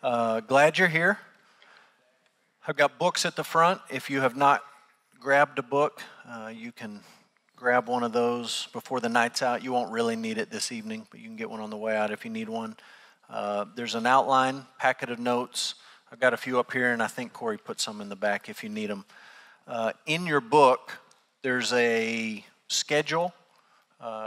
Glad you're here. I've got books at the front. If you have not grabbed a book, you can grab one of those before the night's out. You won't really need it this evening, but you can get one on the way out if you need one. There's an outline, packet of notes. I've got a few up here, and I think Corey put some in the back if you need them. In your book, there's a schedule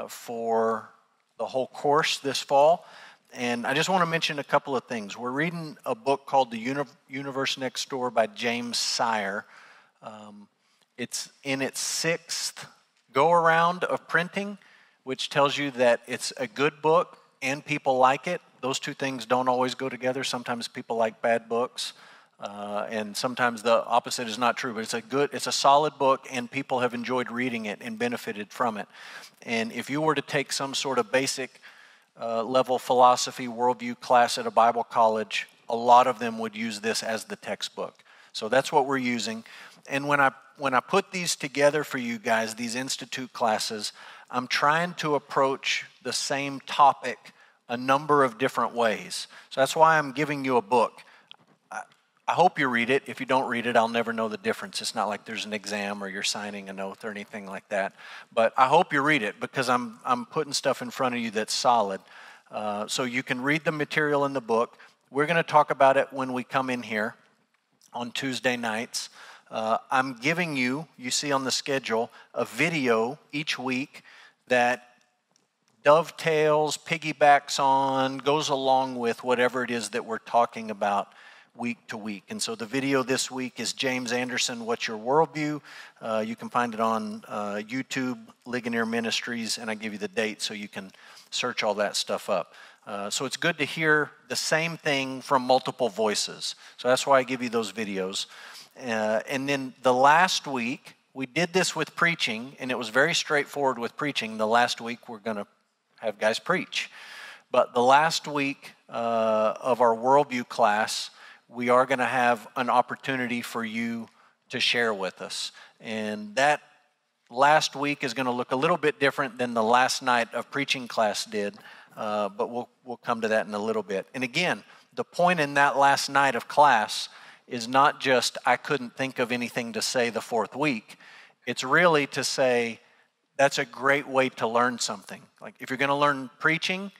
for the whole course this fall. And I just want to mention a couple of things. We're reading a book called The Universe Next Door by James Sire. It's in its 6th go-around of printing, which tells you that it's a good book and people like it. Those two things don't always go together. Sometimes people like bad books, and sometimes the opposite is not true. But it's a solid book, and people have enjoyed reading it and benefited from it. And if you were to take some sort of basic level philosophy, worldview class at a Bible college, a lot of them would use this as the textbook. So that's what we're using. And when I put these together for you guys, these institute classes, I'm trying to approach the same topic a number of different ways. So that's why I'm giving you a book. I hope you read it. If you don't read it, I'll never know the difference. It's not like there's an exam or you're signing an oath or anything like that. But I hope you read it because I'm putting stuff in front of you that's solid. So you can read the material in the book. We're going to talk about it when we come in here on Tuesday nights. I'm giving you see on the schedule, a video each week that dovetails, piggybacks on, goes along with whatever it is that we're talking about week to week. And so the video this week is James Anderson, What's Your Worldview? You can find it on YouTube, Ligonier Ministries, and I give you the date so you can search all that stuff up. So it's good to hear the same thing from multiple voices. So that's why I give you those videos. And then the last week, we did this with preaching, and it was very straightforward with preaching. The last week, we're going to have guys preach. But the last week of our Worldview class, we are going to have an opportunity for you to share with us. And that last week is going to look a little bit different than the last night of preaching class did, but we'll come to that in a little bit. And again, the point in that last night of class is not just I couldn't think of anything to say the fourth week. It's really to say that's a great way to learn something. Like if you're going to learn preaching,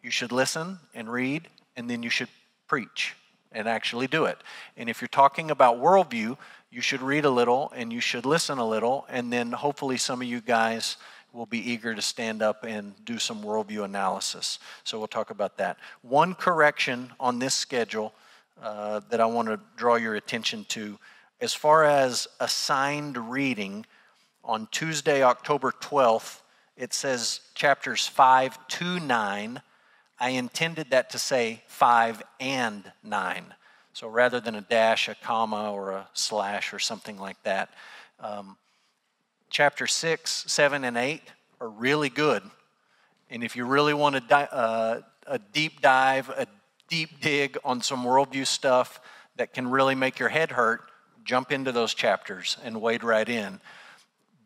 you should listen and read, and then you should preach and actually do it. And if you're talking about worldview, you should read a little and you should listen a little, and then hopefully some of you guys will be eager to stand up and do some worldview analysis. So we'll talk about that. One correction on this schedule that I want to draw your attention to, as far as assigned reading, on Tuesday, October 12th, it says chapters 5 to 9. I intended that to say 5 and 9. So rather than a dash, a comma, or a slash, or something like that. Chapter 6, 7, and 8 are really good. And if you really want a deep dive, a deep dig on some worldview stuff that can really make your head hurt, jump into those chapters and wade right in.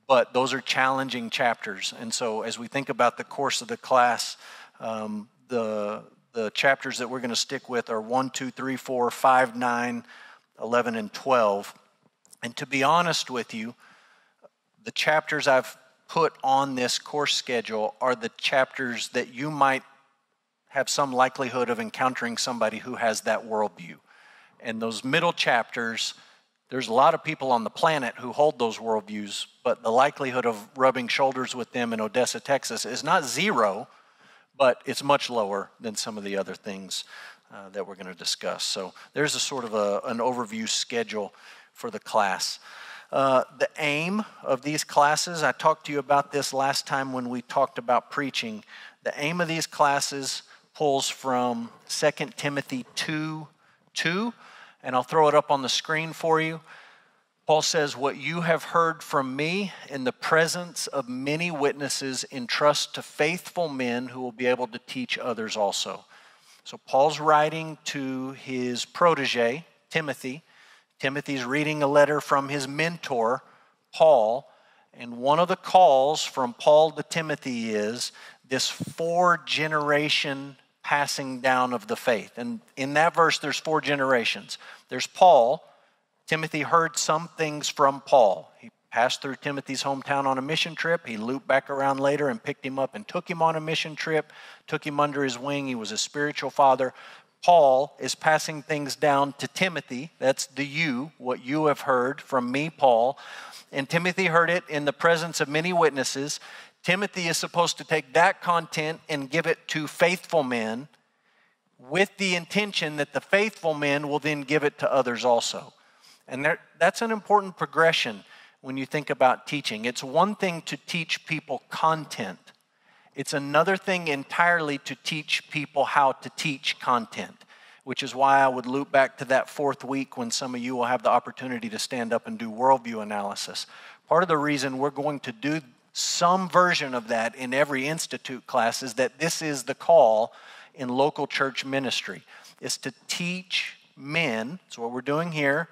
But those are challenging chapters. And so as we think about the course of the class, the chapters that we're going to stick with are 1, 2, 3, 4, 5, 9, 11, and 12. And to be honest with you, the chapters I've put on this course schedule are the chapters that you might have some likelihood of encountering somebody who has that worldview. And those middle chapters, there's a lot of people on the planet who hold those worldviews, but the likelihood of rubbing shoulders with them in Odessa, Texas is not zero, but it's much lower than some of the other things that we're going to discuss. So there's a sort of an overview schedule for the class. The aim of these classes, I talked to you about this last time when we talked about preaching. The aim of these classes pulls from 2 Timothy 2:2, and I'll throw it up on the screen for you. Paul says, what you have heard from me in the presence of many witnesses, entrust to faithful men who will be able to teach others also. So Paul's writing to his protege, Timothy. Timothy's reading a letter from his mentor, Paul. And one of the calls from Paul to Timothy is this 4-generation passing down of the faith. And in that verse, there's 4 generations. There's Paul. Timothy heard some things from Paul. He passed through Timothy's hometown on a mission trip. He looped back around later and picked him up and took him on a mission trip, took him under his wing. He was a spiritual father. Paul is passing things down to Timothy. That's the you, what you have heard from me, Paul. And Timothy heard it in the presence of many witnesses. Timothy is supposed to take that content and give it to faithful men with the intention that the faithful men will then give it to others also. And that's an important progression when you think about teaching. It's one thing to teach people content. It's another thing entirely to teach people how to teach content, which is why I would loop back to that 4th week when some of you will have the opportunity to stand up and do worldview analysis. Part of the reason we're going to do some version of that in every institute class is that this is the call in local church ministry, is to teach men, that's what we're doing here,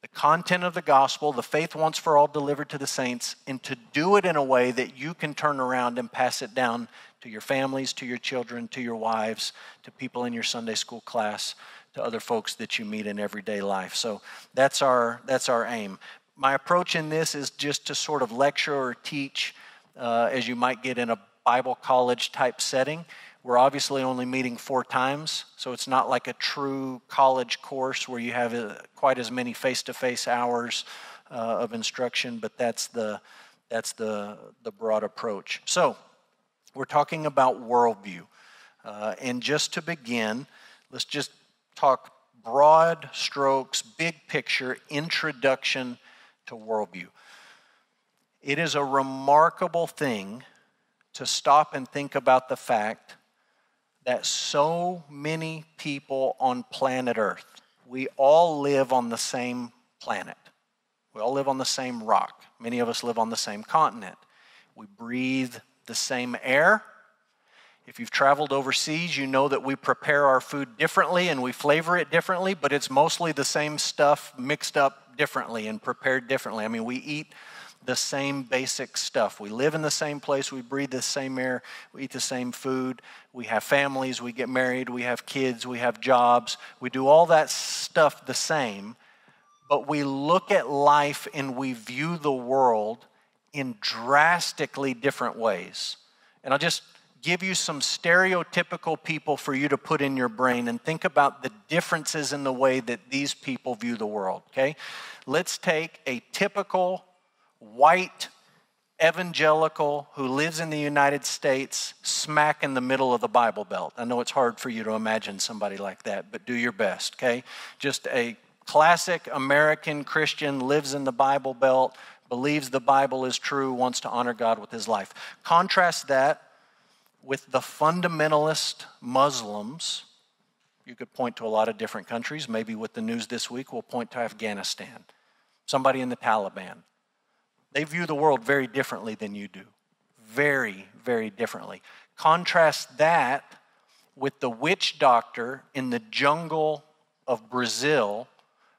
the content of the gospel, the faith once for all delivered to the saints, and to do it in a way that you can turn around and pass it down to your families, to your children, to your wives, to people in your Sunday school class, to other folks that you meet in everyday life. So that's our aim. My approach in this is just to sort of lecture or teach as you might get in a Bible college type setting. We're obviously only meeting 4 times, so it's not like a true college course where you have quite as many face-to-face hours of instruction, but that's the broad approach. So we're talking about worldview. And just to begin, let's just talk broad strokes, big picture, introduction to worldview. It is a remarkable thing to stop and think about the fact that so many people on planet Earth, we all live on the same planet. We all live on the same rock. Many of us live on the same continent. We breathe the same air. If you've traveled overseas, you know that we prepare our food differently and we flavor it differently, but it's mostly the same stuff mixed up differently and prepared differently. I mean, we eat the same basic stuff. We live in the same place. We breathe the same air. We eat the same food. We have families. We get married. We have kids. We have jobs. We do all that stuff the same, but we look at life and we view the world in drastically different ways. And I'll just give you some stereotypical people for you to put in your brain and think about the differences in the way that these people view the world, okay? Let's take a typical white evangelical who lives in the United States smack in the middle of the Bible Belt. I know it's hard for you to imagine somebody like that, but do your best, okay? Just a classic American Christian, lives in the Bible Belt, believes the Bible is true, wants to honor God with his life. Contrast that with the fundamentalist Muslims. You could point to a lot of different countries. Maybe with the news this week, we'll point to Afghanistan. Somebody in the Taliban. They view the world very differently than you do. Very, very differently. Contrast that with the witch doctor in the jungle of Brazil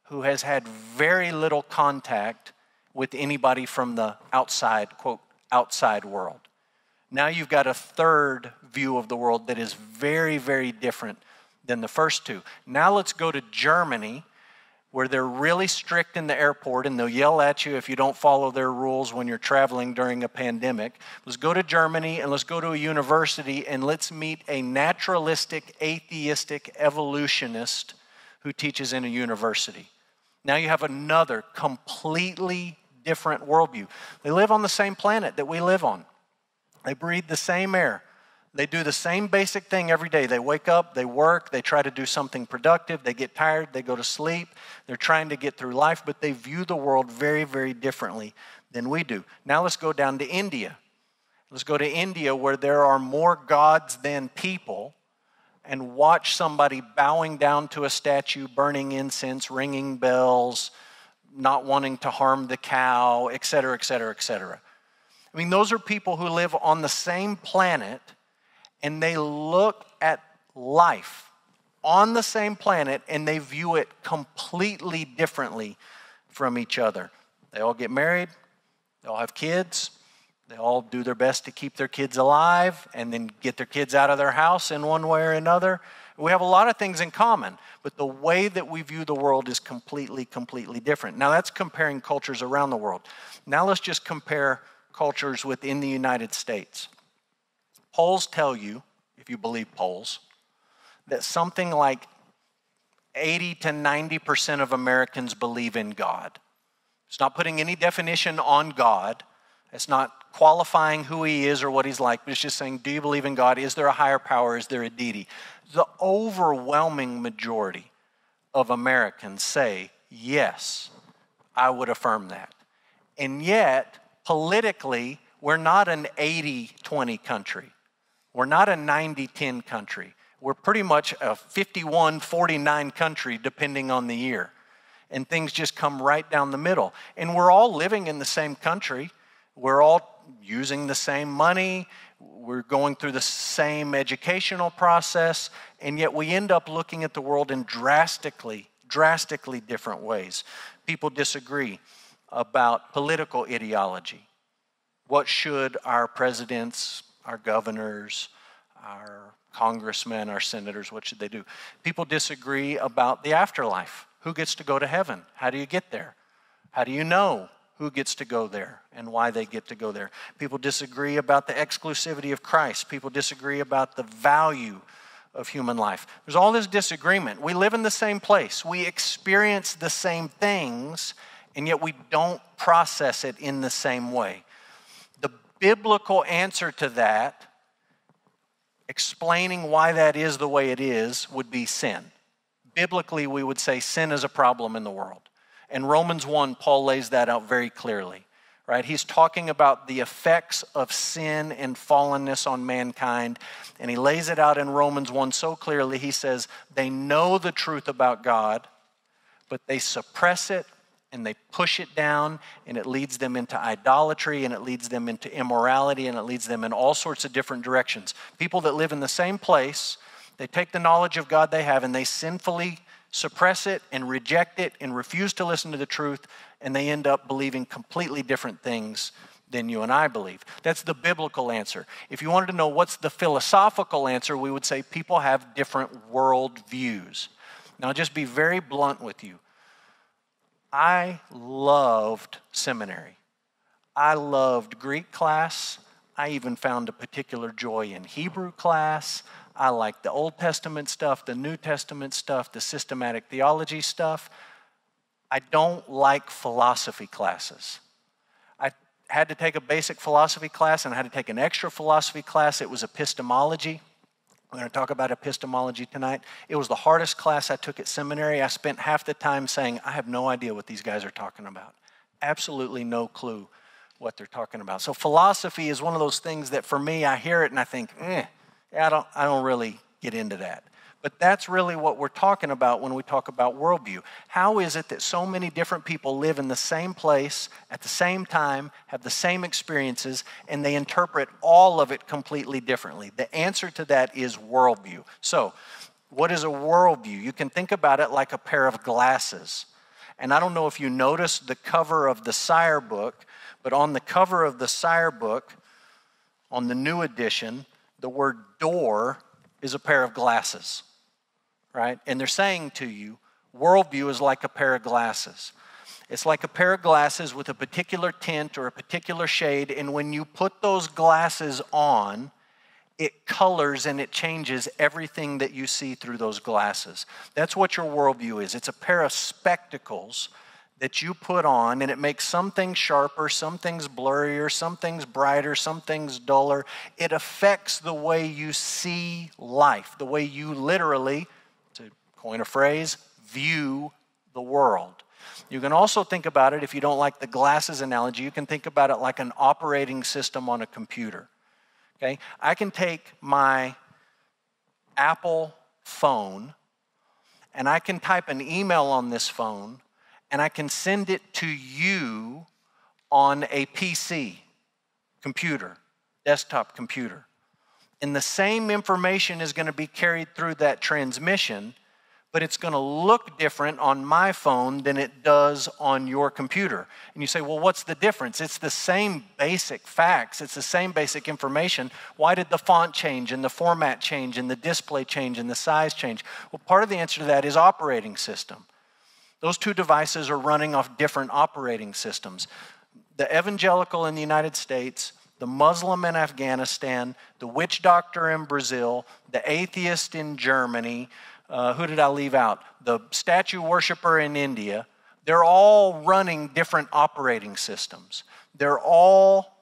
who has had very little contact with anybody from the outside, quote, outside world. Now you've got a third view of the world that is very, very different than the first two. Now let's go to Germany, where they're really strict in the airport and they'll yell at you if you don't follow their rules when you're traveling during a pandemic. Let's go to Germany and let's go to a university and let's meet a naturalistic, atheistic evolutionist who teaches in a university. Now you have another completely different worldview. They live on the same planet that we live on. They breathe the same air. They do the same basic thing every day. They wake up, they work, they try to do something productive, they get tired, they go to sleep. They're trying to get through life, but they view the world very, very differently than we do. Now let's go down to India. Let's go to India where there are more gods than people, and watch somebody bowing down to a statue, burning incense, ringing bells, not wanting to harm the cow, et cetera, et cetera, et cetera. I mean, those are people who live on the same planet, and they look at life on the same planet, and they view it completely differently from each other. They all get married. They all have kids. They all do their best to keep their kids alive and then get their kids out of their house in one way or another. We have a lot of things in common, but the way that we view the world is completely, completely different. Now, that's comparing cultures around the world. Now, let's just compare cultures within the United States. Polls tell you, if you believe polls, that something like 80 to 90% of Americans believe in God. It's not putting any definition on God. It's not qualifying who he is or what he's like, but it's just saying, do you believe in God? Is there a higher power? Is there a deity? The overwhelming majority of Americans say, yes, I would affirm that. And yet, politically, we're not an 80-20 country. We're not a 90-10 country. We're pretty much a 51-49 country, depending on the year. And things just come right down the middle. And we're all living in the same country. We're all using the same money. We're going through the same educational process. And yet we end up looking at the world in drastically different ways. People disagree about political ideology. What should our presidents, our governors, our congressmen, our senators, what should they do? People disagree about the afterlife. Who gets to go to heaven? How do you get there? How do you know who gets to go there and why they get to go there? People disagree about the exclusivity of Christ. People disagree about the value of human life. There's all this disagreement. We live in the same place. We experience the same things, and yet we don't process it in the same way. The biblical answer to that, explaining why that is the way it is, would be sin. Biblically, we would say sin is a problem in the world. In Romans 1, Paul lays that out very clearly, right? He's talking about the effects of sin and fallenness on mankind, and he lays it out in Romans 1 so clearly. He says, they know the truth about God, but they suppress it and they push it down, and it leads them into idolatry, and it leads them into immorality, and it leads them in all sorts of different directions. People that live in the same place, they take the knowledge of God they have and they sinfully suppress it and reject it and refuse to listen to the truth, and they end up believing completely different things than you and I believe. That's the biblical answer. If you wanted to know what's the philosophical answer, we would say people have different worldviews. Now, I'll just be very blunt with you. I loved seminary. I loved Greek class. I even found a particular joy in Hebrew class. I like the Old Testament stuff, the New Testament stuff, the systematic theology stuff. I don't like philosophy classes. I had to take a basic philosophy class and I had to take an extra philosophy class. It was epistemology. We're going to talk about epistemology tonight. It was the hardest class I took at seminary. I spent half the time saying, I have no idea what these guys are talking about. Absolutely no clue what they're talking about. So philosophy is one of those things that for me, I hear it and I think, I don't really get into that. But that's really what we're talking about when we talk about worldview. How is it that so many different people live in the same place at the same time, have the same experiences, and they interpret all of it completely differently? The answer to that is worldview. So, what is a worldview? You can think about it like a pair of glasses. And I don't know if you noticed the cover of the Sire book, but on the cover of the Sire book, on the new edition, the word door is a pair of glasses, right? And they're saying to you, worldview is like a pair of glasses. It's like a pair of glasses with a particular tint or a particular shade, and when you put those glasses on, it colors and it changes everything that you see through those glasses. That's what your worldview is. It's a pair of spectacles that you put on, and it makes some things sharper, some things blurrier, some things brighter, some things duller. It affects the way you see life, the way you literally, to coin a phrase, view the world. You can also think about it, if you don't like the glasses analogy, you can think about it like an operating system on a computer. Okay? I can take my Apple phone and I can type an email on this phone and I can send it to you on a PC, computer, desktop computer. And the same information is going to be carried through that transmission, but it's going to look different on my phone than it does on your computer. And you say, well, what's the difference? It's the same basic facts. It's the same basic information. Why did the font change and the format change and the display change and the size change? Well, part of the answer to that is operating system. Those two devices are running off different operating systems. The evangelical in the United States, the Muslim in Afghanistan, the witch doctor in Brazil, the atheist in Germany, who did I leave out? The statue worshiper in India. They're all running different operating systems. They're all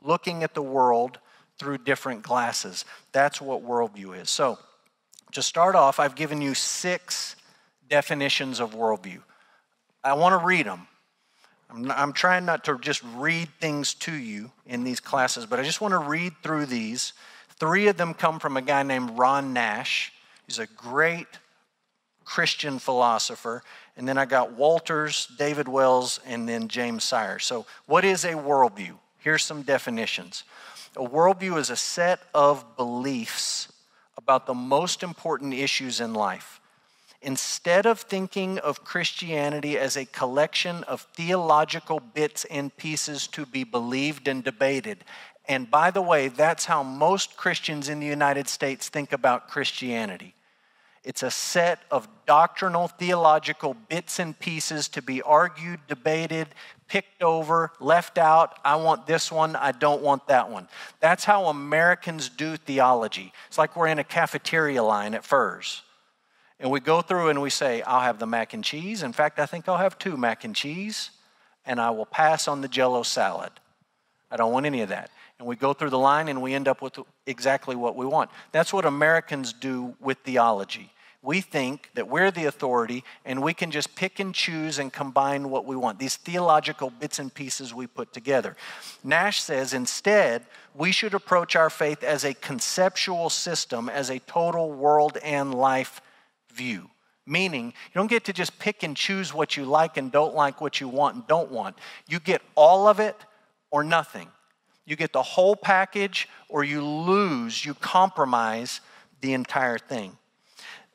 looking at the world through different glasses. That's what worldview is. So, to start off, I've given you 6 definitions of worldview. I want to read them. I'm trying not to just read things to you in these classes, but I just want to read through these. 3 of them come from a guy named Ron Nash. He's a great Christian philosopher. And then I got Walters, David Wells, and then James Sire. So what is a worldview? Here's some definitions. A worldview is a set of beliefs about the most important issues in life. Instead of thinking of Christianity as a collection of theological bits and pieces to be believed and debated, and by the way, that's how most Christians in the United States think about Christianity. It's a set of doctrinal, theological bits and pieces to be argued, debated, picked over, left out. I want this one, I don't want that one. That's how Americans do theology. It's like we're in a cafeteria line at Furr's. And we go through and we say, I'll have the mac and cheese. In fact, I think I'll have 2 mac and cheese, and I will pass on the Jell-O salad. I don't want any of that. And we go through the line and we end up with exactly what we want. That's what Americans do with theology. We think that we're the authority and we can just pick and choose and combine what we want. These theological bits and pieces we put together. Nash says instead, we should approach our faith as a conceptual system, as a total world and life view. Meaning, you don't get to just pick and choose what you like and don't like, what you want and don't want. You get all of it or nothing. You get the whole package or you lose, you compromise the entire thing.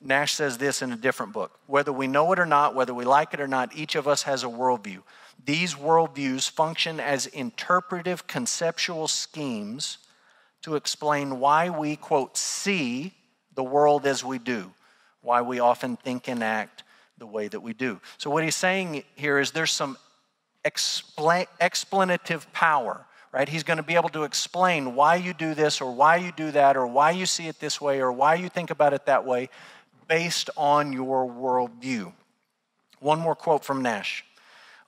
Nash says this in a different book. Whether we know it or not, whether we like it or not, each of us has a worldview. These worldviews function as interpretive conceptual schemes to explain why we, quote, see the world as we do, why we often think and act the way that we do. So what he's saying here is there's some explanative power, right? He's going to be able to explain why you do this or why you do that or why you see it this way or why you think about it that way based on your worldview. One more quote from Nash.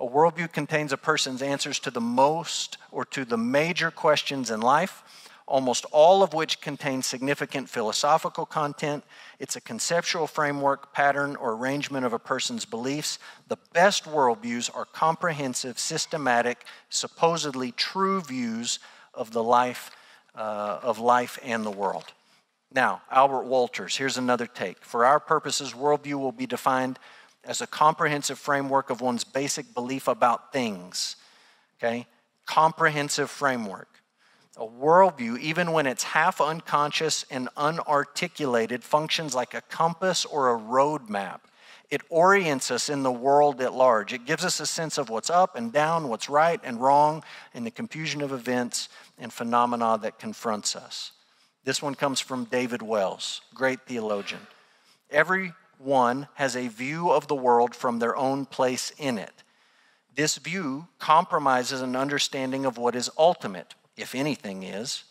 A worldview contains a person's answers to the most or to the major questions in life, almost all of which contain significant philosophical content. It's a conceptual framework, pattern, or arrangement of a person's beliefs. The best worldviews are comprehensive, systematic, supposedly true views of the life and the world. Now, Albert Walters, here's another take. For our purposes, worldview will be defined as a comprehensive framework of one's basic belief about things. Okay? Comprehensive framework. A worldview, even when it's half unconscious and unarticulated, functions like a compass or a road map. It orients us in the world at large. It gives us a sense of what's up and down, what's right and wrong, and the confusion of events and phenomena that confronts us. This one comes from David Wells, great theologian. Everyone has a view of the world from their own place in it. This view compromises an understanding of what is ultimate, if anything is,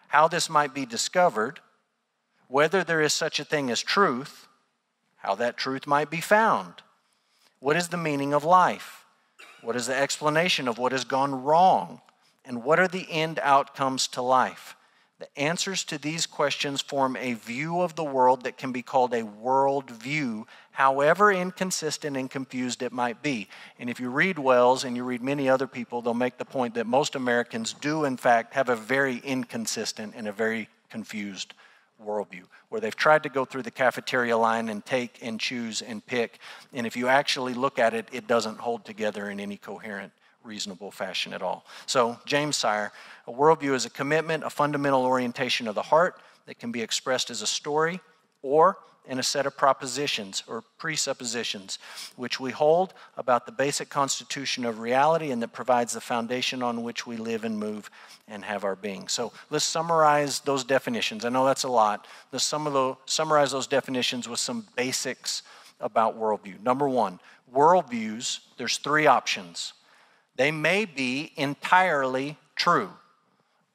how this might be discovered, whether there is such a thing as truth, how that truth might be found, what is the meaning of life, what is the explanation of what has gone wrong, and what are the end outcomes to life. The answers to these questions form a view of the world that can be called a worldview, however inconsistent and confused it might be. And if you read Wells and you read many other people, they'll make the point that most Americans do, in fact, have a very inconsistent and a very confused worldview, where they've tried to go through the cafeteria line and take and choose and pick. And if you actually look at it, it doesn't hold together in any coherent, reasonable fashion at all. So, James Sire, a worldview is a commitment, a fundamental orientation of the heart that can be expressed as a story or in a set of propositions or presuppositions, which we hold about the basic constitution of reality and that provides the foundation on which we live and move and have our being. So let's summarize those definitions. I know that's a lot. Let's summarize those definitions with some basics about worldview. Number one, worldviews, there's three options. They may be entirely true.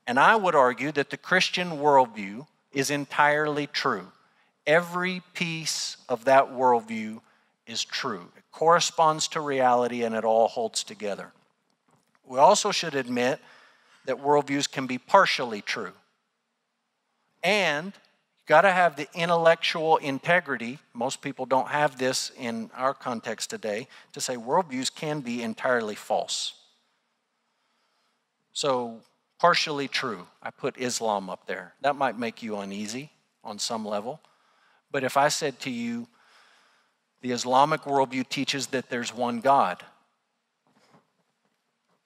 And I would argue that the Christian worldview is entirely true. Every piece of that worldview is true. It corresponds to reality and it all holds together. We also should admit that worldviews can be partially true. And you've got to have the intellectual integrity, most people don't have this in our context today, to say worldviews can be entirely false. So, partially true. I put Islam up there. That might make you uneasy on some level. But if I said to you, the Islamic worldview teaches that there's one God,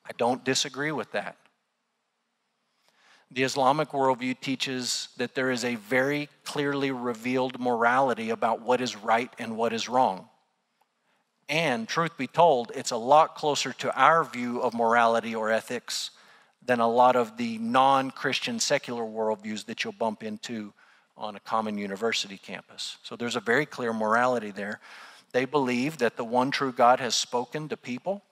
I don't disagree with that. The Islamic worldview teaches that there is a very clearly revealed morality about what is right and what is wrong. And truth be told, it's a lot closer to our view of morality or ethics than a lot of the non-Christian secular worldviews that you'll bump into on a common university campus. So there's a very clear morality there. They believe that the one true God has spoken to people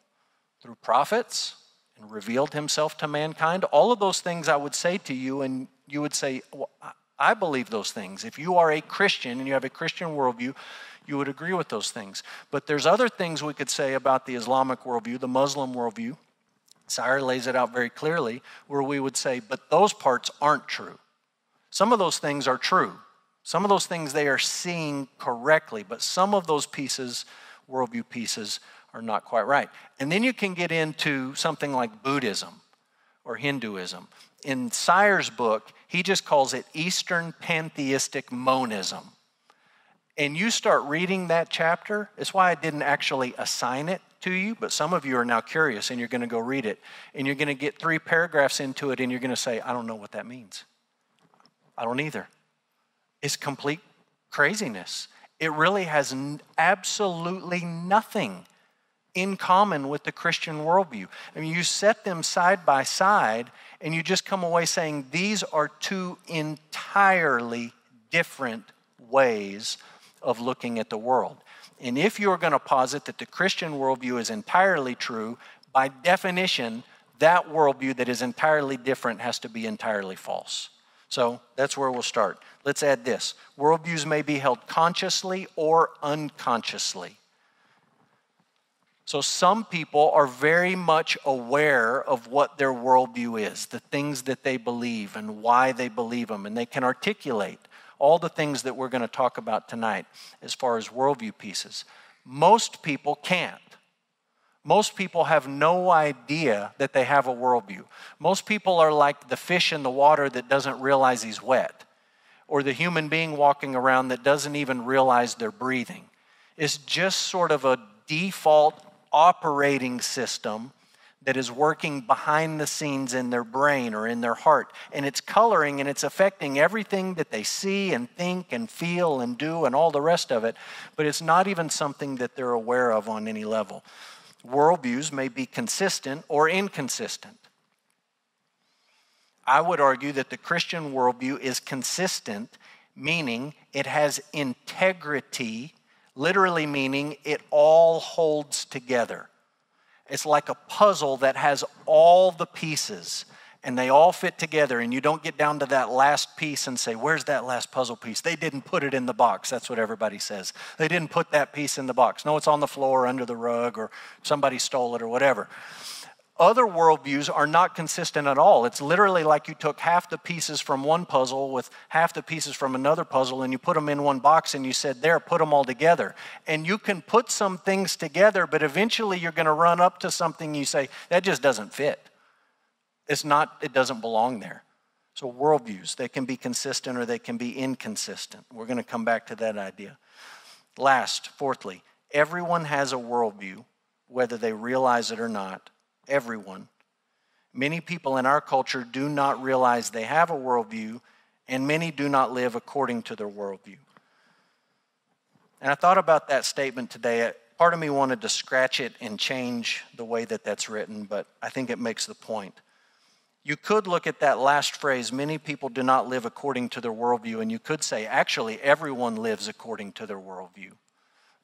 through prophets and revealed himself to mankind. All of those things I would say to you, and you would say, well, I believe those things. If you are a Christian and you have a Christian worldview, you would agree with those things. But there's other things we could say about the Islamic worldview, the Muslim worldview. Sire lays it out very clearly, where we would say, but those parts aren't true. Some of those things are true. Some of those things they are seeing correctly, but some of those pieces, worldview pieces, are not quite right. And then you can get into something like Buddhism or Hinduism. In Sire's book, he just calls it Eastern pantheistic monism. And you start reading that chapter, it's why I didn't actually assign it to you, but some of you are now curious and you're going to go read it. And you're going to get 3 paragraphs into it and you're going to say, I don't know what that means. I don't either. It's complete craziness. It really has absolutely nothing in common with the Christian worldview. I mean, you set them side by side and you just come away saying these are 2 entirely different ways of looking at the world. And if you're going to posit that the Christian worldview is entirely true, by definition, that worldview that is entirely different has to be entirely false. So that's where we'll start. Let's add this. Worldviews may be held consciously or unconsciously. So some people are very much aware of what their worldview is, the things that they believe and why they believe them, and they can articulate all the things that we're going to talk about tonight as far as worldview pieces. Most people can't. Most people have no idea that they have a worldview. Most people are like the fish in the water that doesn't realize he's wet, or the human being walking around that doesn't even realize they're breathing. It's just sort of a default operating system that is working behind the scenes in their brain or in their heart. And it's coloring and it's affecting everything that they see and think and feel and do and all the rest of it. But it's not even something that they're aware of on any level. Worldviews may be consistent or inconsistent. I would argue that the Christian worldview is consistent, meaning it has integrity, literally meaning it all holds together. It's like a puzzle that has all the pieces and they all fit together, and you don't get down to that last piece and say, where's that last puzzle piece? They didn't put it in the box. That's what everybody says. They didn't put that piece in the box. No, it's on the floor, under the rug, or somebody stole it or whatever. Other worldviews are not consistent at all. It's literally like you took half the pieces from one puzzle with half the pieces from another puzzle and you put them in one box and you said, there, put them all together. And you can put some things together, but eventually you're going to run up to something you say, that just doesn't fit. It doesn't belong there. So worldviews, they can be consistent or they can be inconsistent. We're going to come back to that idea. Last, fourthly, everyone has a worldview, whether they realize it or not. Everyone. Many people in our culture do not realize they have a worldview, and many do not live according to their worldview. And I thought about that statement today. Part of me wanted to scratch it and change the way that that's written, but I think it makes the point. You could look at that last phrase, many people do not live according to their worldview, and you could say, actually, everyone lives according to their worldview.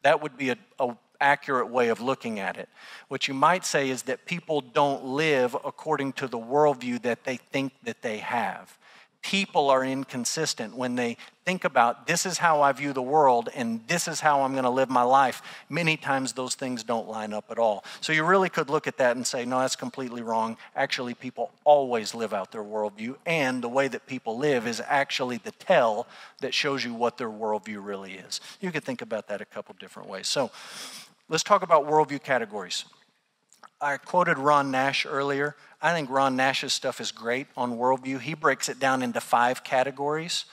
That would be a accurate way of looking at it. What you might say is that people don't live according to the worldview that they think that they have. People are inconsistent when they think about, this is how I view the world and this is how I'm going to live my life. Many times those things don't line up at all. So you really could look at that and say, no, that's completely wrong. Actually, people always live out their worldview, and the way that people live is actually the tell that shows you what their worldview really is. You could think about that a couple different ways. So let's talk about worldview categories. I quoted Ron Nash earlier. I think Ron Nash's stuff is great on worldview. He breaks it down into 5 categories,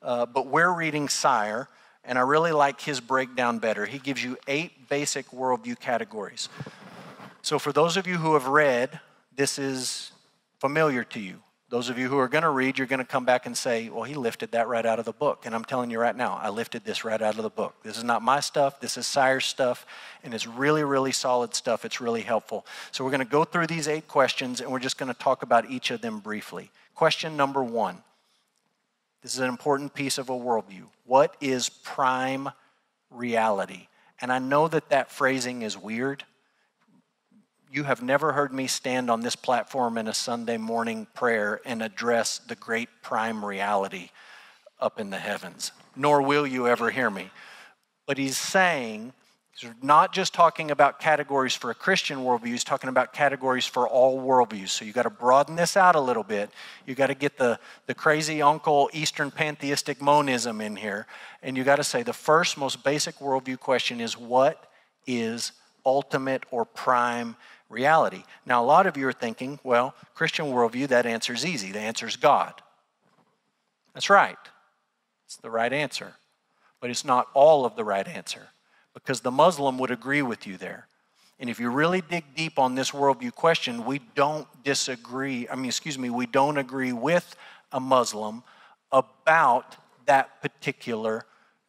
but we're reading Sire, and I really like his breakdown better. He gives you 8 basic worldview categories. So for those of you who have read, this is familiar to you. Those of you who are going to read, you're going to come back and say, well, he lifted that right out of the book. And I'm telling you right now, I lifted this right out of the book. This is not my stuff. This is Sire's stuff. And it's really, really solid stuff. It's really helpful. So we're going to go through these 8 questions, and we're just going to talk about each of them briefly. Question number 1. This is an important piece of a worldview. What is prime reality? And I know that that phrasing is weird. You have never heard me stand on this platform in a Sunday morning prayer and address the great prime reality up in the heavens, nor will you ever hear me. But he's saying, he's not just talking about categories for a Christian worldview, he's talking about categories for all worldviews. So you got to broaden this out a little bit. You got to get the crazy uncle Eastern pantheistic monism in here. And you got to say the first most basic worldview question is, what is ultimate or prime reality? Now, a lot of you are thinking, well, Christian worldview, that answer is easy. The answer is God. That's right. It's the right answer. But it's not all of the right answer, because the Muslim would agree with you there. And if you really dig deep on this worldview question, we don't we don't agree with a Muslim about that particular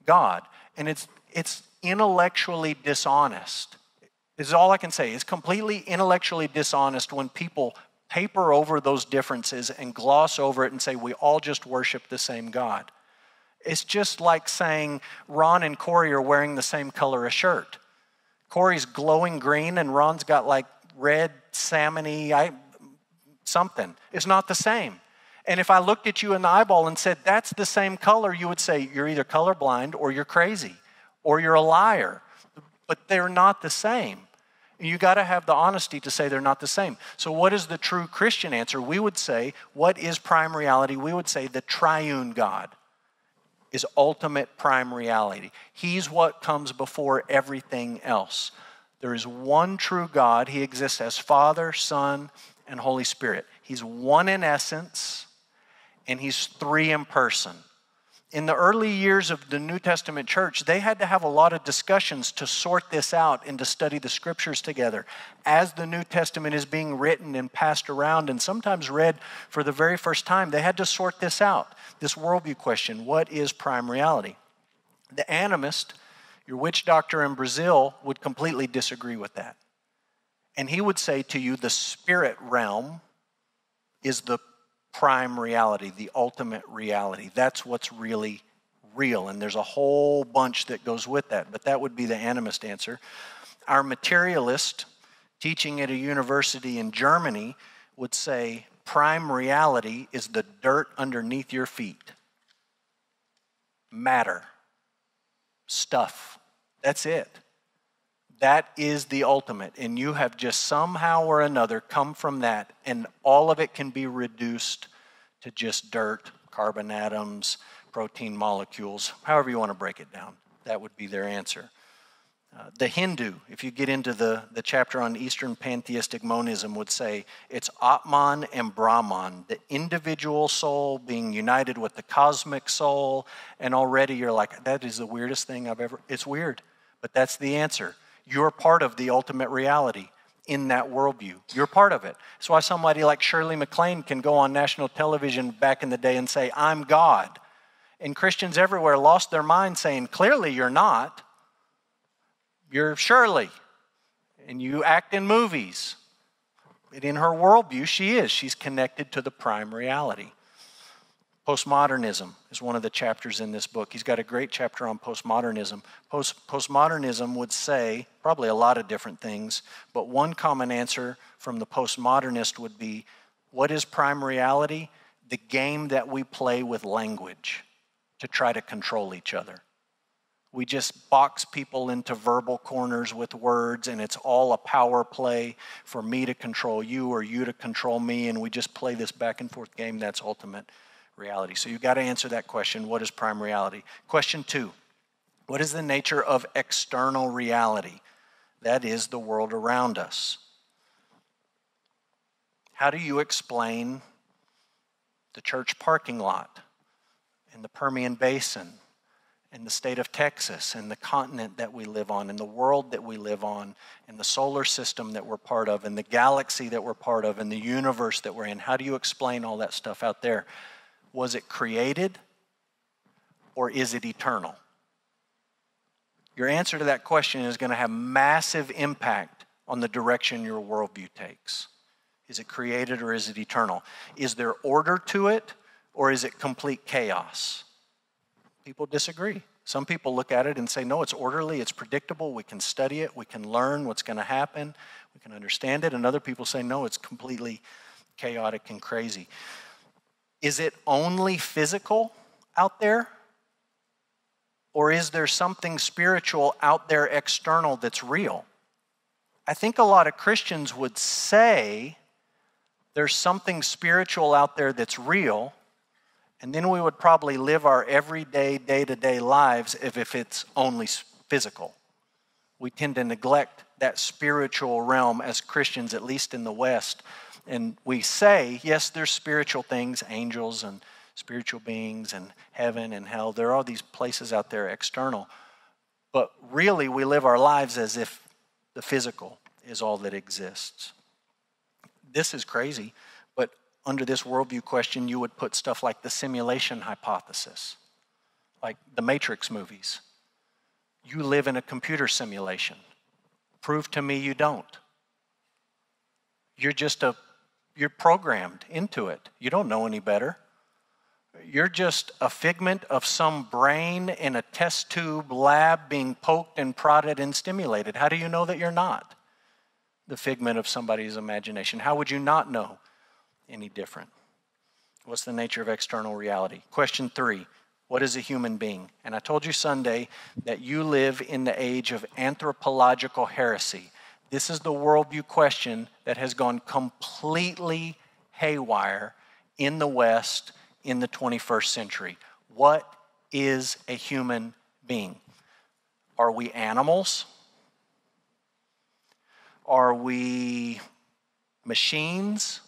God. And it's intellectually dishonest. This is all I can say. It's completely intellectually dishonest when people paper over those differences and gloss over it and say we all just worship the same God. It's just like saying Ron and Corey are wearing the same color of shirt. Corey's glowing green and Ron's got like red, salmon-y, something. It's not the same. And if I looked at you in the eyeball and said that's the same color, you would say you're either colorblind or you're crazy or you're a liar. But they're not the same. You got to have the honesty to say they're not the same. So what is the true Christian answer? We would say, what is prime reality? We would say the triune God is ultimate prime reality. He's what comes before everything else. There is one true God. He exists as Father, Son, and Holy Spirit. He's one in essence, and he's 3 in person. In the early years of the New Testament church, they had to have a lot of discussions to sort this out and to study the scriptures together. As the New Testament is being written and passed around and sometimes read for the very first time, they had to sort this out, this worldview question. What is prime reality? The animist, your witch doctor in Brazil, would completely disagree with that. And he would say to you, the spirit realm is the prime reality, the ultimate reality. That's what's really real. And there's a whole bunch that goes with that. But that would be the animist answer. Our materialist, teaching at a university in Germany, would say prime reality is the dirt underneath your feet. Matter. Stuff. That's it. That is the ultimate. And you have just somehow or another come from that. And all of it can be reduced to just dirt, carbon atoms, protein molecules, however you want to break it down. That would be their answer. The Hindu, if you get into the chapter on Eastern pantheistic monism, would say it's Atman and Brahman, the individual soul being united with the cosmic soul. And already you're like, that is the weirdest thing I've ever, it's weird. But that's the answer. You're part of the ultimate reality in that worldview. You're part of it. That's why somebody like Shirley MacLaine can go on national television back in the day and say, I'm God. And Christians everywhere lost their mind saying, clearly you're not. you're Shirley, and you act in movies. But in her worldview, she's connected to the prime reality. Postmodernism is one of the chapters in this book. He's got a great chapter on postmodernism. Postmodernism would say probably a lot of different things, but one common answer from the postmodernist would be, what is prime reality? The game that we play with language to try to control each other. We just box people into verbal corners with words, and it's all a power play for me to control you or you to control me, and we just play this back and forth game. That's ultimate reality. So you've got to answer that question, what is prime reality? Question 2, what is the nature of external reality? That is the world around us. How do you explain the church parking lot in the Permian Basin, in the state of Texas, and the continent that we live on, and the world that we live on, and the solar system that we're part of, and the galaxy that we're part of, and the universe that we're in? How do you explain all that stuff out there? Was it created, or is it eternal? Your answer to that question is going to have massive impact on the direction your worldview takes. Is it created, or is it eternal? Is there order to it, or is it complete chaos? People disagree. Some people look at it and say, no, it's orderly, it's predictable, we can study it, we can learn what's going to happen, we can understand it. And other people say, no, it's completely chaotic and crazy. Is it only physical out there? Or is there something spiritual out there external that's real? I think a lot of Christians would say there's something spiritual out there that's real, and then we would probably live our everyday, day-to-day lives if it's only physical. We tend to neglect that spiritual realm as Christians, at least in the West. And we say, yes, there's spiritual things, angels and spiritual beings and heaven and hell. There are these places out there external. But really, we live our lives as if the physical is all that exists. This is crazy, but under this worldview question, you would put stuff like the simulation hypothesis, like the Matrix movies. You live in a computer simulation. Prove to me you don't. You're programmed into it. You don't know any better. You're just a figment of some brain in a test tube lab being poked and prodded and stimulated. How do you know that you're not the figment of somebody's imagination? How would you not know any different? What's the nature of external reality? Question 3, what is a human being? And I told you Sunday that you live in the age of anthropological heresy. This is the worldview question that has gone completely haywire in the West in the 21st century. What is a human being? Are we animals? Are we machines?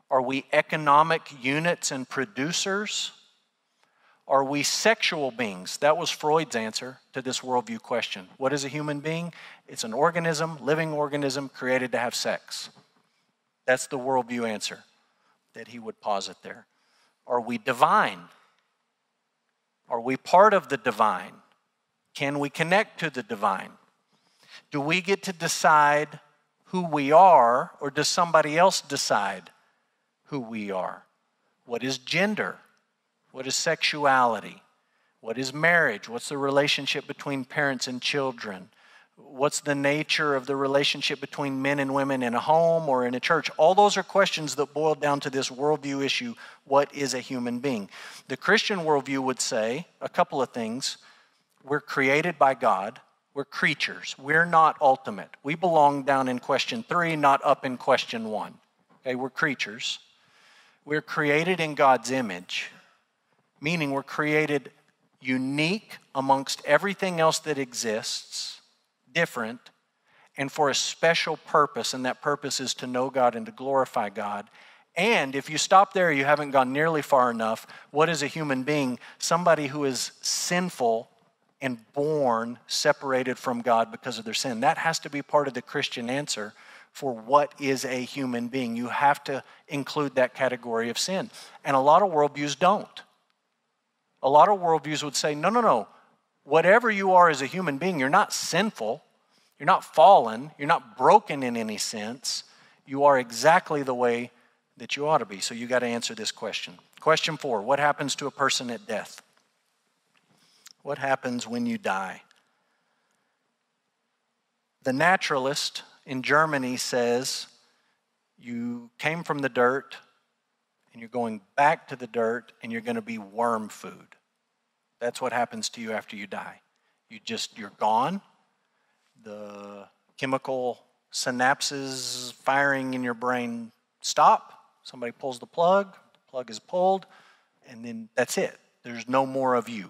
Are we economic units and producers? Are we sexual beings? That was Freud's answer to this worldview question. What is a human being? It's an organism, living organism, created to have sex. That's the worldview answer that he would posit there. Are we divine? Are we part of the divine? Can we connect to the divine? Do we get to decide who we are, or does somebody else decide who we are? What is gender? What is sexuality? What is marriage? What's the relationship between parents and children? What's the nature of the relationship between men and women in a home or in a church? All those are questions that boil down to this worldview issue. What is a human being? The Christian worldview would say a couple of things. We're created by God. We're creatures. We're not ultimate. We belong down in question 3, not up in question 1. Okay, we're creatures. We're created in God's image, meaning we're created unique amongst everything else that exists, different, and for a special purpose, and that purpose is to know God and to glorify God. And if you stop there, you haven't gone nearly far enough. What is a human being? Somebody who is sinful and born separated from God because of their sin. That has to be part of the Christian answer for what is a human being. You have to include that category of sin. And a lot of worldviews don't. A lot of worldviews would say, no. whatever you are as a human being, you're not sinful, you're not fallen, you're not broken in any sense. You are exactly the way that you ought to be. So you got to answer this question. Question 4, what happens to a person at death? What happens when you die? The naturalist in Germany says you came from the dirt and you're going back to the dirt and you're going to be worm food. That's what happens to you after you die. You're gone. The chemical synapses firing in your brain stop. Somebody pulls the plug is pulled, and then that's it. There's no more of you.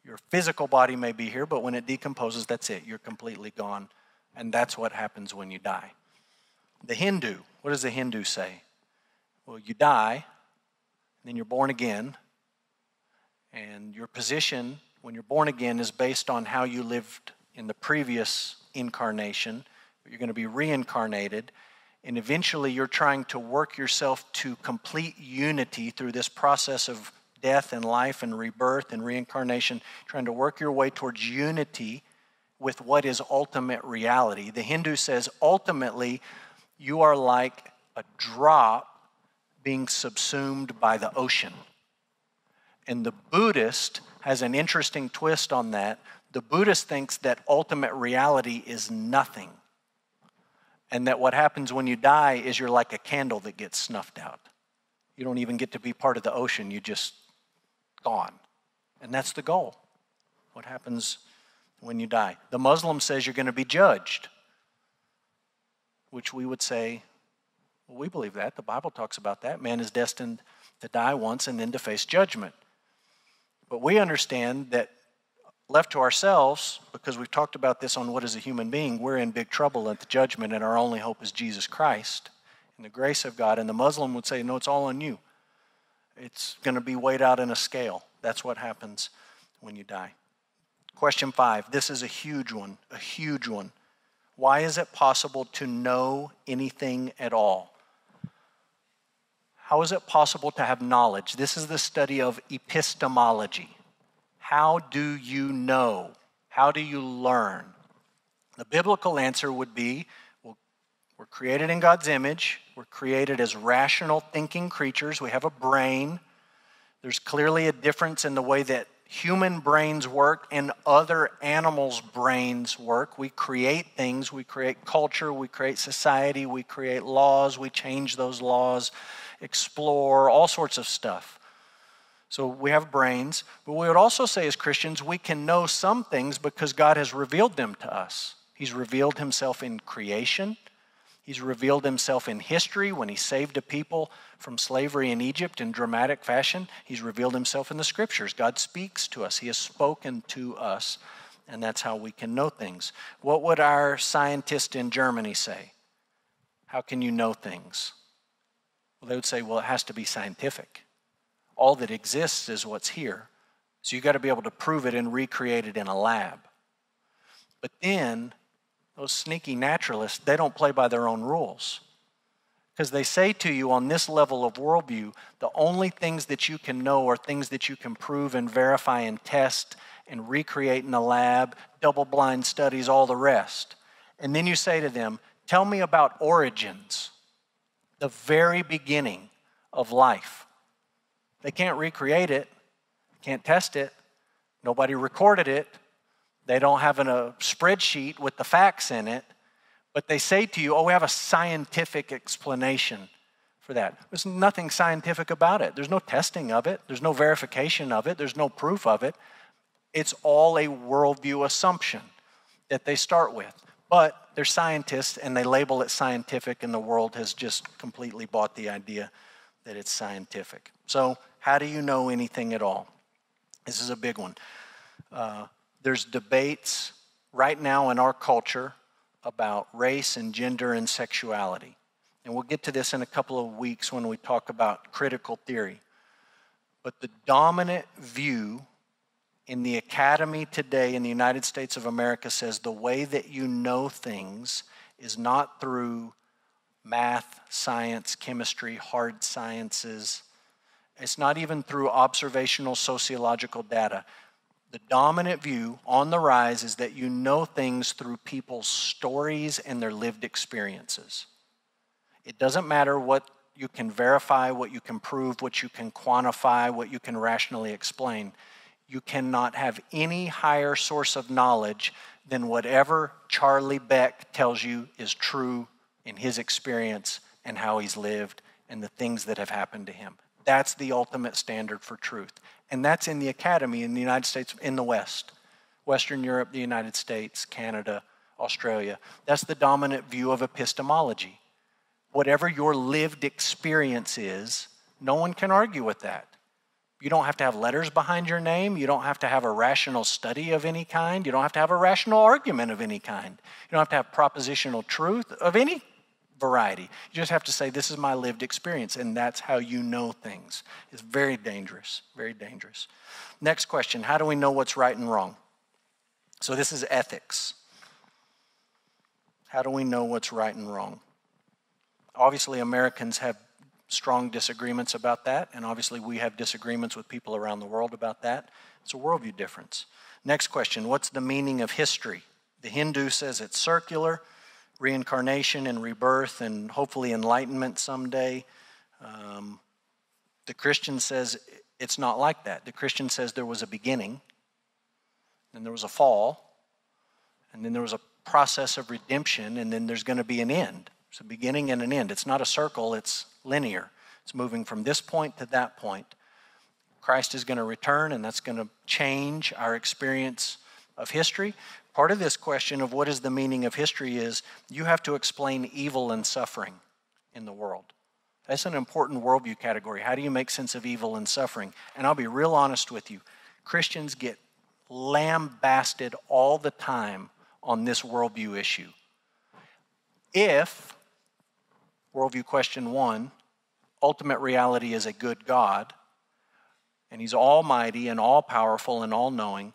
Your physical body may be here, but when it decomposes, that's it. You're completely gone, and that's what happens when you die. The Hindu, what does the Hindu say? Well, you die, then you're born again, and your position when you're born again is based on how you lived in the previous incarnation. You're going to be reincarnated, and eventually you're trying to work yourself to complete unity through this process of death and life and rebirth and reincarnation, trying to work your way towards unity with what is ultimate reality. The Hindu says ultimately you are like a drop being subsumed by the ocean. And the Buddhist has an interesting twist on that. The Buddhist thinks that ultimate reality is nothing. And that what happens when you die is you're like a candle that gets snuffed out. You don't even get to be part of the ocean. You just gone. And that's the goal. What happens when you die? The Muslim says you're going to be judged, which we would say, well, we believe that. The Bible talks about that. Man is destined to die once and then to face judgment. But we understand that left to ourselves, because we've talked about this on What is a Human Being, we're in big trouble at the judgment, and our only hope is Jesus Christ and the grace of God. And the Muslim would say, no, it's all on you. It's going to be weighed out in a scale. That's what happens when you die. Question 5, this is a huge one, a huge one. Why is it possible to know anything at all? How is it possible to have knowledge? This is the study of epistemology. How do you know? How do you learn? The biblical answer would be, well, we're created in God's image. We're created as rational thinking creatures. We have a brain. There's clearly a difference in the way that human brains work and other animals' brains work. We create things. We create culture. We create society. We create laws. We change those laws, explore, all sorts of stuff. So we have brains, but we would also say as Christians, we can know some things because God has revealed them to us. He's revealed himself in creation. He's revealed himself in history when he saved a people from slavery in Egypt in dramatic fashion. He's revealed himself in the scriptures. God speaks to us. He has spoken to us, and that's how we can know things. What would our scientist in Germany say? How can you know things? Well, they would say, well, it has to be scientific. All that exists is what's here. So you've got to be able to prove it and recreate it in a lab. But then, those sneaky naturalists, they don't play by their own rules. Because they say to you on this level of worldview, the only things that you can know are things that you can prove and verify and test and recreate in a lab, double-blind studies, all the rest. And then you say to them, tell me about origins, the very beginning of life. They can't recreate it, can't test it, nobody recorded it, they don't have a spreadsheet with the facts in it, but they say to you, oh, we have a scientific explanation for that. There's nothing scientific about it. There's no testing of it. There's no verification of it. There's no proof of it. It's all a worldview assumption that they start with. But they're scientists and they label it scientific, and the world has just completely bought the idea that it's scientific. So how do you know anything at all? This is a big one. There's debates right now in our culture about race and gender and sexuality. And we'll get to this in a couple of weeks when we talk about critical theory. But the dominant view in the academy today in the United States of America says the way that you know things is not through math, science, chemistry, hard sciences. It's not even through observational sociological data. The dominant view on the rise is that you know things through people's stories and their lived experiences. It doesn't matter what you can verify, what you can prove, what you can quantify, what you can rationally explain. You cannot have any higher source of knowledge than whatever Charlie Beck tells you is true in his experience and how he's lived and the things that have happened to him. That's the ultimate standard for truth. And that's in the academy in the United States, in the West. Western Europe, the United States, Canada, Australia. That's the dominant view of epistemology. Whatever your lived experience is, no one can argue with that. You don't have to have letters behind your name. You don't have to have a rational study of any kind. You don't have to have a rational argument of any kind. You don't have to have propositional truth of any variety. You just have to say, this is my lived experience, and that's how you know things. It's very dangerous, very dangerous. Next question, how do we know what's right and wrong? So this is ethics. How do we know what's right and wrong? Obviously, Americans have strong disagreements about that, and obviously we have disagreements with people around the world about that. It's a worldview difference. Next question, what's the meaning of history? The Hindu says it's circular, reincarnation and rebirth and hopefully enlightenment someday. The Christian says it's not like that. The Christian says there was a beginning, then there was a fall, and then there was a process of redemption, and then there's going to be an end. It's a beginning and an end. It's not a circle, it's linear. It's moving from this point to that point. Christ is going to return, and that's going to change our experience of history. Part of this question of what is the meaning of history is you have to explain evil and suffering in the world. That's an important worldview category. How do you make sense of evil and suffering? And I'll be real honest with you. Christians get lambasted all the time on this worldview issue. If, worldview question 1, ultimate reality is a good God, and he's almighty and all-powerful and all-knowing,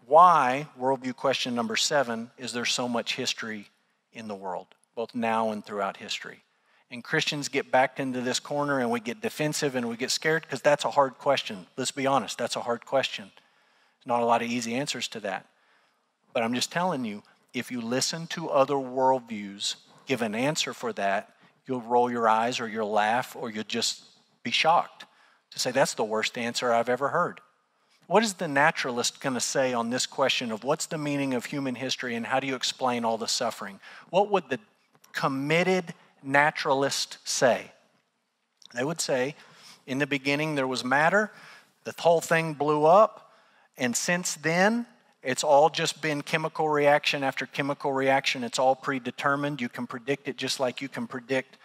why, worldview question number 7, is there so much history in the world, both now and throughout history? And Christians get backed into this corner and we get defensive and we get scared because that's a hard question. Let's be honest, that's a hard question. There's not a lot of easy answers to that. But I'm just telling you, if you listen to other worldviews, give an answer for that, you'll roll your eyes or you'll laugh or you'll just be shocked to say that's the worst answer I've ever heard. What is the naturalist going to say on this question of what's the meaning of human history and how do you explain all the suffering? What would the committed naturalist say? They would say, in the beginning there was matter, the whole thing blew up, and since then it's all just been chemical reaction after chemical reaction. It's all predetermined. You can predict it just like you can predict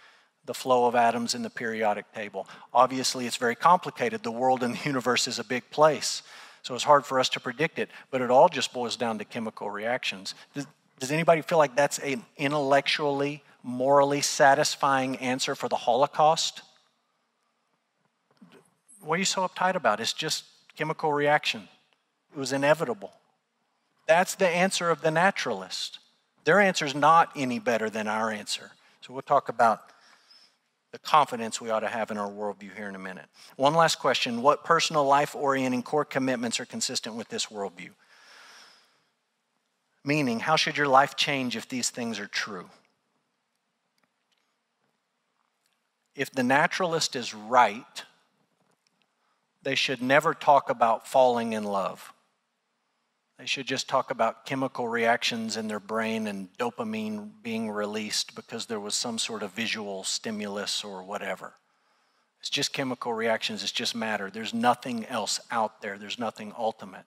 the flow of atoms in the periodic table. Obviously, it's very complicated. The world and the universe is a big place, so it's hard for us to predict it, but it all just boils down to chemical reactions. Does anybody feel like that's an intellectually, morally satisfying answer for the Holocaust? What are you so uptight about? It's just chemical reaction. It was inevitable. That's the answer of the naturalist. Their answer is not any better than our answer. So we'll talk about the confidence we ought to have in our worldview here in a minute. One last question. What personal life-orienting core commitments are consistent with this worldview? Meaning, how should your life change if these things are true? If the naturalist is right, they should never talk about falling in love. They should just talk about chemical reactions in their brain and dopamine being released because there was some sort of visual stimulus or whatever. It's just chemical reactions. It's just matter. There's nothing else out there. There's nothing ultimate.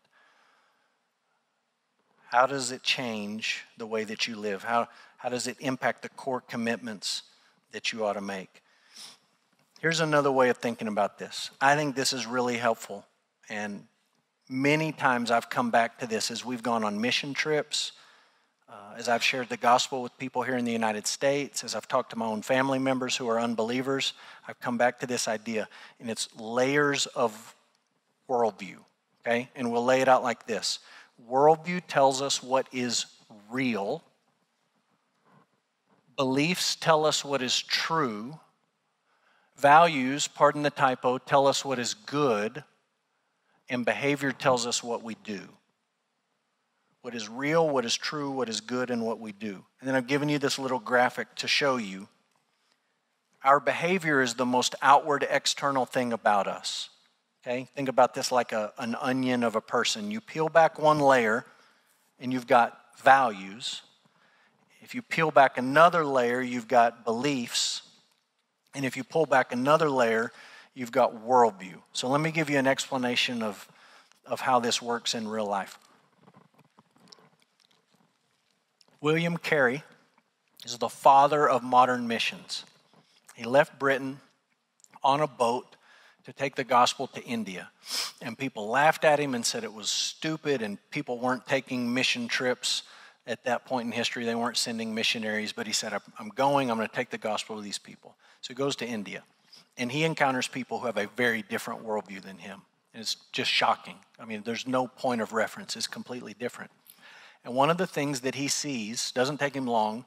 How does it change the way that you live? How does it impact the core commitments that you ought to make? Here's another way of thinking about this. I think this is really helpful, and many times I've come back to this as we've gone on mission trips, as I've shared the gospel with people here in the United States, as I've talked to my own family members who are unbelievers. I've come back to this idea, and it's layers of worldview, okay? And we'll lay it out like this. Worldview tells us what is real. Beliefs tell us what is true. Values, pardon the typo, tell us what is good. And behavior tells us what we do. what is real, what is true, what is good, and what we do. And then I've given you this little graphic to show you. Our behavior is the most outward, external thing about us. Okay? Think about this like an onion of a person. You peel back one layer, and you've got values. If you peel back another layer, you've got beliefs. And if you pull back another layer, you've got worldview. So let me give you an explanation of how this works in real life. William Carey is the father of modern missions. He left Britain on a boat to take the gospel to India. And people laughed at him and said it was stupid, and people weren't taking mission trips at that point in history. They weren't sending missionaries, but he said, I'm going to take the gospel to these people. So he goes to India, and he encounters people who have a very different worldview than him. And it's just shocking. I mean, there's no point of reference. It's completely different. And one of the things that he sees, doesn't take him long,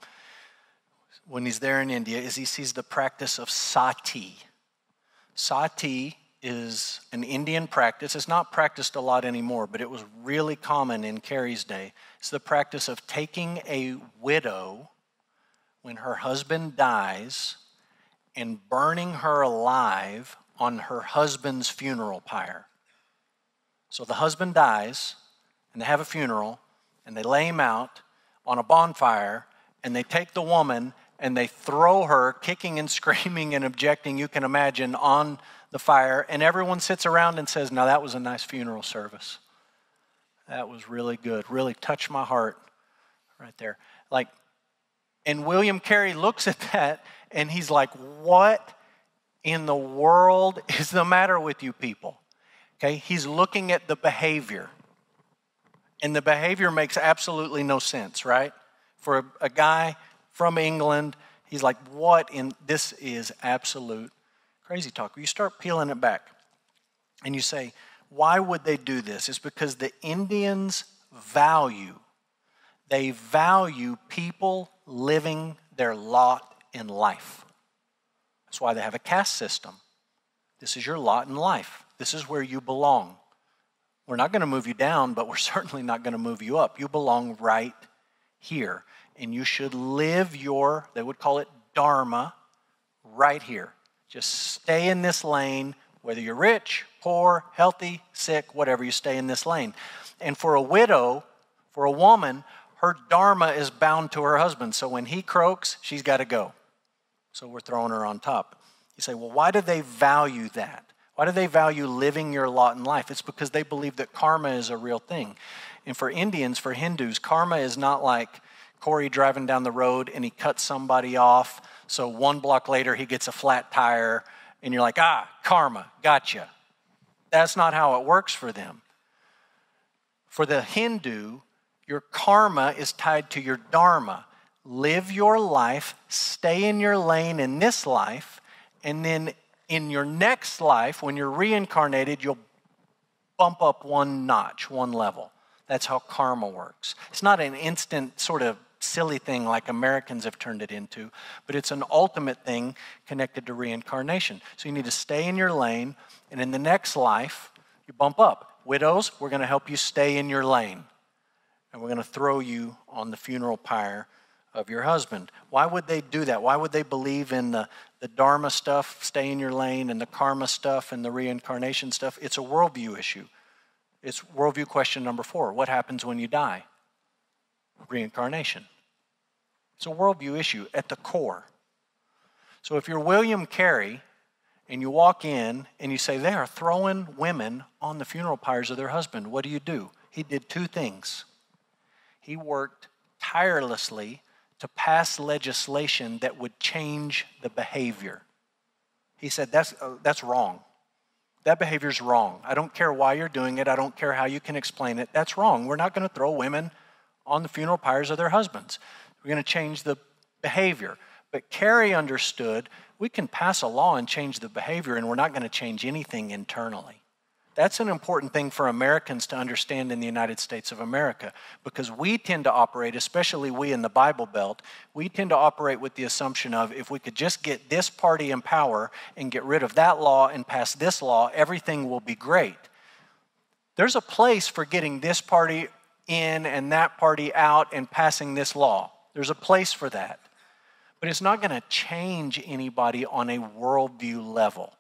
when he's there in India, is he sees the practice of sati. Sati is an Indian practice. It's not practiced a lot anymore, but it was really common in Carey's day. It's the practice of taking a widow when her husband dies and burning her alive on her husband's funeral pyre. So the husband dies, and they have a funeral, and they lay him out on a bonfire, and they take the woman and they throw her, kicking and screaming and objecting, you can imagine, on the fire. And everyone sits around and says, now that was a nice funeral service. That was really good. Really touched my heart right there. And William Carey looks at that and he's like, what in the world is the matter with you people? Okay, he's looking at the behavior. And the behavior makes absolutely no sense, right? For a guy from England, he's like, this is absolute crazy talk. You start peeling it back and you say, why would they do this? It's because the Indians value people living their lot in life. That's why they have a caste system. This is your lot in life. This is where you belong. We're not going to move you down, but we're certainly not going to move you up. You belong right here. And you should live they would call it dharma, right here. Just stay in this lane, whether you're rich, poor, healthy, sick, whatever, you stay in this lane. And for a widow, for a woman, her dharma is bound to her husband. So when he croaks, she's got to go. So we're throwing her on top. You say, well, why do they value that? Why do they value living your lot in life? It's because they believe that karma is a real thing. And for Indians, for Hindus, karma is not like Corey driving down the road and he cuts somebody off. So 1 block later, he gets a flat tire and you're like, karma, gotcha. That's not how it works for them. For the Hindu, your karma is tied to your dharma. Live your life, stay in your lane in this life, and then in your next life, when you're reincarnated, you'll bump up 1 notch, 1 level. That's how karma works. It's not an instant sort of silly thing like Americans have turned it into, but it's an ultimate thing connected to reincarnation. So you need to stay in your lane, and in the next life, you bump up. Widows, we're going to help you stay in your lane, and we're going to throw you on the funeral pyre of your husband. Why would they do that? Why would they believe in the dharma stuff, stay in your lane, and the karma stuff and the reincarnation stuff? It's a worldview issue. It's worldview question number 4. What happens when you die? Reincarnation. It's a worldview issue at the core. So if you're William Carey and you walk in and you say, they are throwing women on the funeral pyres of their husband, what do? He did 2 things. He worked tirelessly to pass legislation that would change the behavior. He said, that's wrong. That behavior's wrong. I don't care why you're doing it. I don't care how you can explain it. That's wrong. We're not going to throw women on the funeral pyres of their husbands. We're going to change the behavior. But Carey understood we can pass a law and change the behavior, and we're not going to change anything internally. That's an important thing for Americans to understand in the United States of America, because we tend to operate, especially we in the Bible Belt, we tend to operate with the assumption of if we could just get this party in power and get rid of that law and pass this law, everything will be great. There's a place for getting this party in and that party out and passing this law. There's a place for that. But it's not going to change anybody on a worldview level.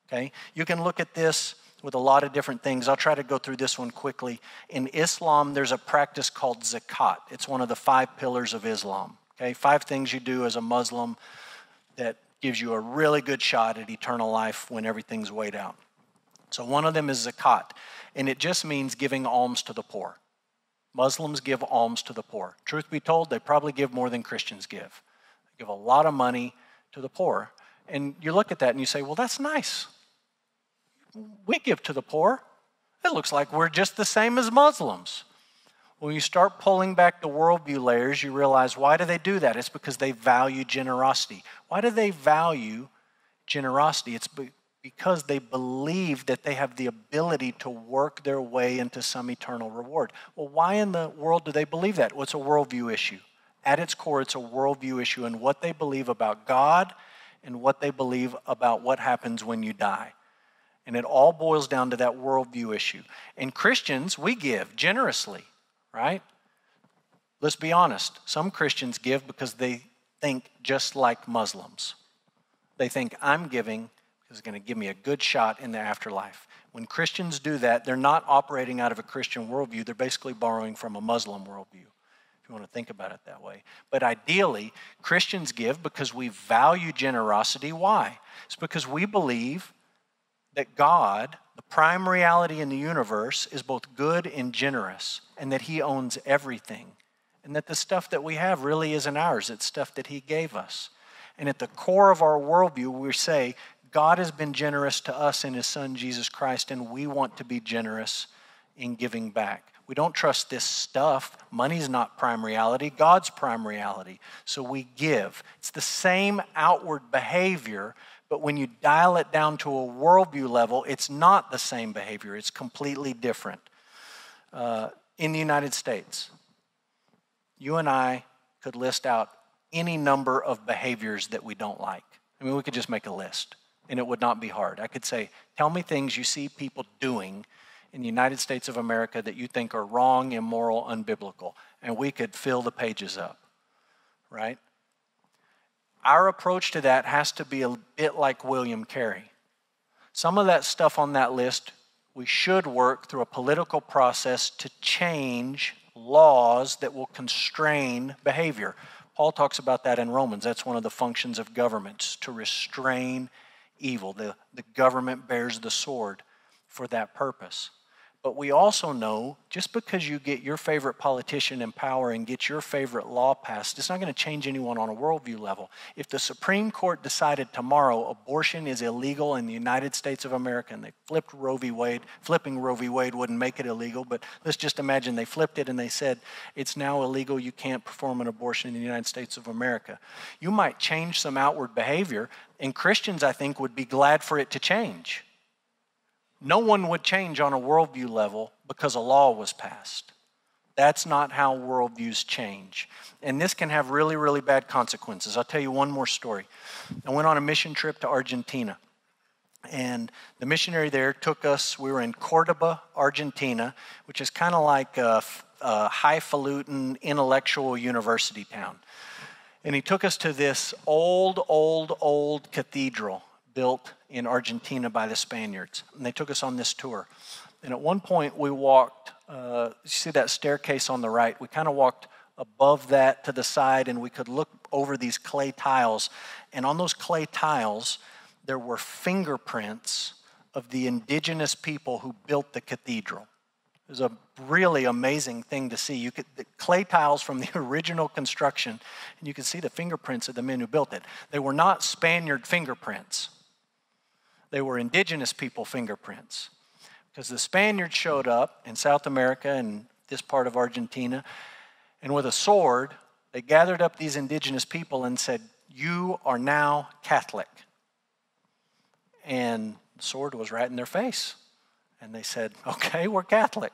Okay? You can look at this with a lot of different things. I'll try to go through this one quickly. In Islam, there's a practice called zakat. It's one of the 5 pillars of Islam. Okay? 5 things you do as a Muslim that gives you a really good shot at eternal life when everything's weighed out. So one of them is zakat, and it just means giving alms to the poor. Muslims give alms to the poor. Truth be told, they probably give more than Christians give. They give a lot of money to the poor. And you look at that and you say, well, that's nice. We give to the poor. It looks like we're just the same as Muslims. When you start pulling back the worldview layers, you realize, why do they do that? It's because they value generosity. Why do they value generosity? It's because they believe that they have the ability to work their way into some eternal reward. Well, why in the world do they believe that? Well, it's a worldview issue. At its core, it's a worldview issue and what they believe about God and what they believe about what happens when you die. And it all boils down to that worldview issue. And Christians, we give generously, right? Let's be honest. Some Christians give because they think just like Muslims. They think, I'm giving because it's going to give me a good shot in the afterlife. When Christians do that, they're not operating out of a Christian worldview. They're basically borrowing from a Muslim worldview, if you want to think about it that way. But ideally, Christians give because we value generosity. Why? It's because we believe that God, the prime reality in the universe, is both good and generous, and that He owns everything, and that the stuff that we have really isn't ours. It's stuff that He gave us. And at the core of our worldview, we say, God has been generous to us in His Son, Jesus Christ, and we want to be generous in giving back. We don't trust this stuff. Money's not prime reality. God's prime reality. So we give. It's the same outward behavior, but when you dial it down to a worldview level, it's not the same behavior. It's completely different. In the United States, you and I could list out any number of behaviors that we don't like. I mean, we could just make a list, and it would not be hard. I could say, tell me things you see people doing in the United States of America that you think are wrong, immoral, unbiblical, and we could fill the pages up, right? Our approach to that has to be a bit like William Carey. Some of that stuff on that list, we should work through a political process to change laws that will constrain behavior. Paul talks about that in Romans. That's one of the functions of governments, to restrain evil. The government bears the sword for that purpose. But we also know, just because you get your favorite politician in power and get your favorite law passed, it's not going to change anyone on a worldview level. If the Supreme Court decided tomorrow abortion is illegal in the United States of America, and they flipped Roe v. Wade, flipping Roe v. Wade wouldn't make it illegal, but let's just imagine they flipped it and they said, it's now illegal, you can't perform an abortion in the United States of America. You might change some outward behavior, and Christians, I think, would be glad for it to change. No one would change on a worldview level because a law was passed. That's not how worldviews change. And this can have really, really bad consequences. I'll tell you one more story. I went on a mission trip to Argentina. And the missionary there took us, we were in Cordoba, Argentina, which is kind of like a highfalutin intellectual university town. And he took us to this old cathedral built in Argentina by the Spaniards. And they took us on this tour. And at one point we walked, you see that staircase on the right? We kind of walked above that to the side, and we could look over these clay tiles. And on those clay tiles, there were fingerprints of the indigenous people who built the cathedral. It was a really amazing thing to see. The clay tiles from the original construction, and you could see the fingerprints of the men who built it. They were not Spaniard fingerprints. They were indigenous people fingerprints. Because the Spaniards showed up in South America and this part of Argentina, and with a sword, they gathered up these indigenous people and said, you are now Catholic. And the sword was right in their face. And they said, okay, we're Catholic.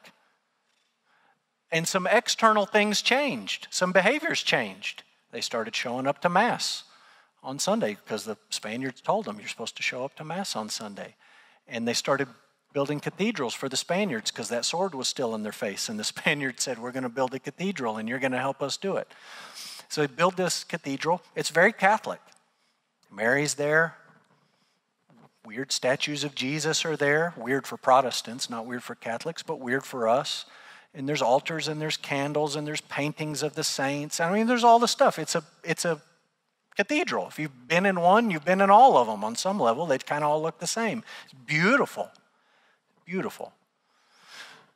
And some external things changed. Some behaviors changed. They started showing up to Mass on Sunday because the Spaniards told them you're supposed to show up to Mass on Sunday. And they started building cathedrals for the Spaniards because that sword was still in their face. And the Spaniards said, we're going to build a cathedral and you're going to help us do it. So they build this cathedral. It's very Catholic. Mary's there. Weird statues of Jesus are there. Weird for Protestants, not weird for Catholics, but weird for us. And there's altars and there's candles and there's paintings of the saints. I mean, there's all the stuff. It's a cathedral. If you've been in one, you've been in all of them on some level. They kind of all look the same. It's beautiful. Beautiful.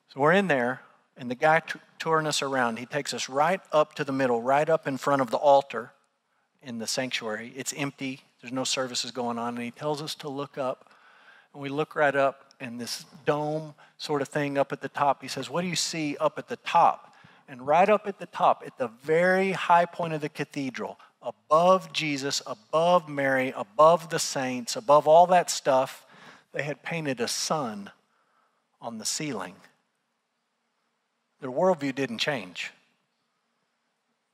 So we're in there, and the guy touring us around, he takes us right up to the middle, right up in front of the altar in the sanctuary. It's empty. There's no services going on, and he tells us to look up. And we look right up, and this dome sort of thing up at the top, he says, what do you see up at the top? And right up at the top, at the very high point of the cathedral, above Jesus, above Mary, above the saints, above all that stuff, they had painted a sun on the ceiling. Their worldview didn't change.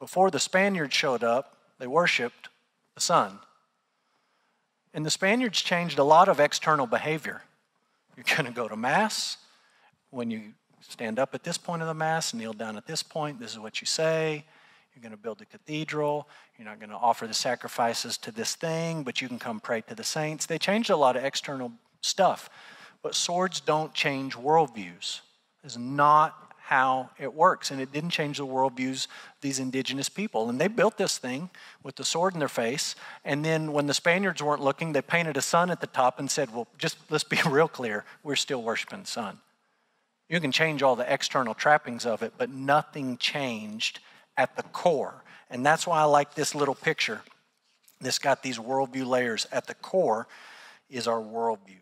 Before the Spaniards showed up, they worshiped the sun. And the Spaniards changed a lot of external behavior. You're going to go to Mass. When you stand up at this point of the Mass, kneel down at this point, this is what you say. You're going to build a cathedral. You're not going to offer the sacrifices to this thing, but you can come pray to the saints. They changed a lot of external stuff. But swords don't change worldviews. It's not how it works. And it didn't change the worldviews of these indigenous people. And they built this thing with the sword in their face. And then when the Spaniards weren't looking, they painted a sun at the top and said, well, just let's be real clear. We're still worshiping the sun. You can change all the external trappings of it, but nothing changed at the core. And that's why I like this little picture. This got these worldview layers. At the core is our worldview.